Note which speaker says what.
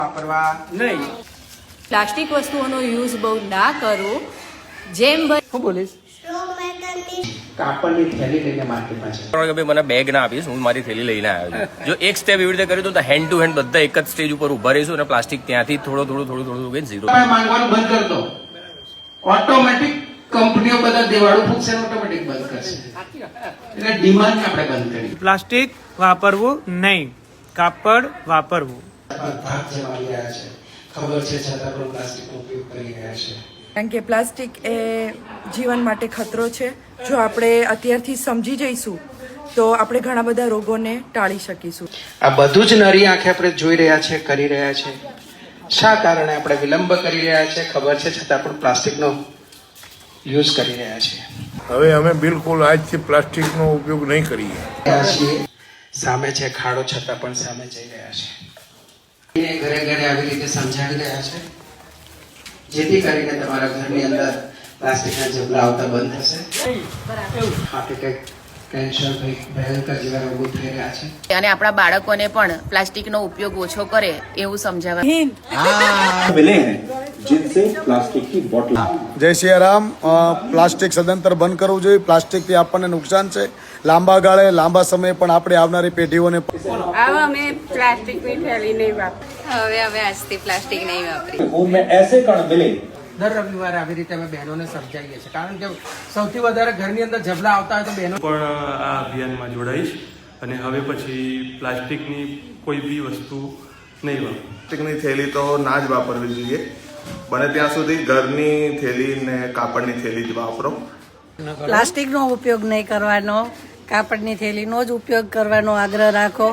Speaker 1: વાપરવા નહીં.
Speaker 2: પ્લાસ્ટિક વસ્તુઓનો યુઝ બહુ ના કરો. જેમ
Speaker 1: હું બોલીશ કાપડની થેલી લઈને માર્કેટમાં છે.
Speaker 3: કે ભાઈ મને બેગ ના આપીશ, હું મારી થેલી લઈને આવ્યો છું. જો એક સ્ટેપ એવી રીતે કર્યું તો હેન્ડ ટુ હેન્ડ બધા એક જ સ્ટેજ ઉપર ઉભા રહીશું અને પ્લાસ્ટિક ત્યાંથી થોડું ઝીરો
Speaker 1: માંગવાનું બંધ કરી દો, ઓટોમેટિક કંપનીઓ બધા દેવાળું ફૂકશે, ઓટોમેટિક બંધ કરશે. એટલે ડિમાન્ડ આપણે બંધ કરી.
Speaker 4: પ્લાસ્ટિક વાપરવું નહીં, કાપડ વાપરવું.
Speaker 1: ભાગ જમાવી રહ્યા છે, ખબર છે છતાં પણ પ્લાસ્ટિકનો ઉપયોગ કરી રહ્યા છે.
Speaker 5: કારણ કે પ્લાસ્ટિક એ જીવન માટે ખતરો છે. જો આપણે અત્યારથી સમજી જઈશું તો આપણે ઘણા બધા રોગોને ટાળી શકીશું.
Speaker 1: આ બધું જ નરી આંખે આપણે જોઈ રહ્યા છે, કરી રહ્યા છે. શા કારણે આપણે વિલંબ કરી રહ્યા છે ખબર છે છતાં પણ પ્લાસ્ટિકનો યુઝ કરી રહ્યા છીએ.
Speaker 6: હવે અમે બિલકુલ આજથી પ્લાસ્ટિકનો ઉપયોગ નહીં કરીએ.
Speaker 1: સામે છે ખાડો છતાં પણ સામે જઈ રહ્યા છે. ઘરે ઘરે આવી રીતે સમજાવી રહ્યા છે જેથી કરીને તમારા ઘરની અંદર પ્લાસ્ટિકના ઝબલા આવતા બંધ થશે. હાર્ટ એટેક, કેન્સર, ભયંકર જેવા રોગો થઈ રહ્યા છે.
Speaker 2: અને આપણા બાળકોને પણ પ્લાસ્ટિકનો ઉપયોગ ઓછો કરે એવું સમજાવવા.
Speaker 7: જય સિયારામ. પ્લાસ્ટિક સદંતર બંધ કરવું જોઈએ. પ્લાસ્ટિકથી આપણને નુકસાન છે. લાંબા ગાળે લાંબા સમય પણ આપણે આવનારી પેઢીઓને
Speaker 8: અમે પ્લાસ્ટિકની થેલી નહીં વાપરી.
Speaker 2: હવે આજથી પ્લાસ્ટિક નહીં વાપરી.
Speaker 1: દર રવિવારે આવી રીતે અમે બહેનોને સમજાવીએ છીએ, કારણ કે સૌથી વધારે ઘરની અંદર ઝબલા આવતા હોય તો બહેનો
Speaker 9: પણ આ અભિયાનમાં જોડાઈશ અને હવે પછી પ્લાસ્ટિકની કોઈ બી વસ્તુ નહીં વાપરું.
Speaker 6: પ્લાસ્ટિકની થેલી તો ના જ વાપરવી જોઈએ. બને ત્યાં સુધી ઘરની થેલી ને કાપડની થેલી જ વાપરો.
Speaker 8: પ્લાસ્ટિકનો ઉપયોગ નહીં કરવાનો, કાપડની થેલીનો જ ઉપયોગ કરવાનો આગ્રહ રાખો.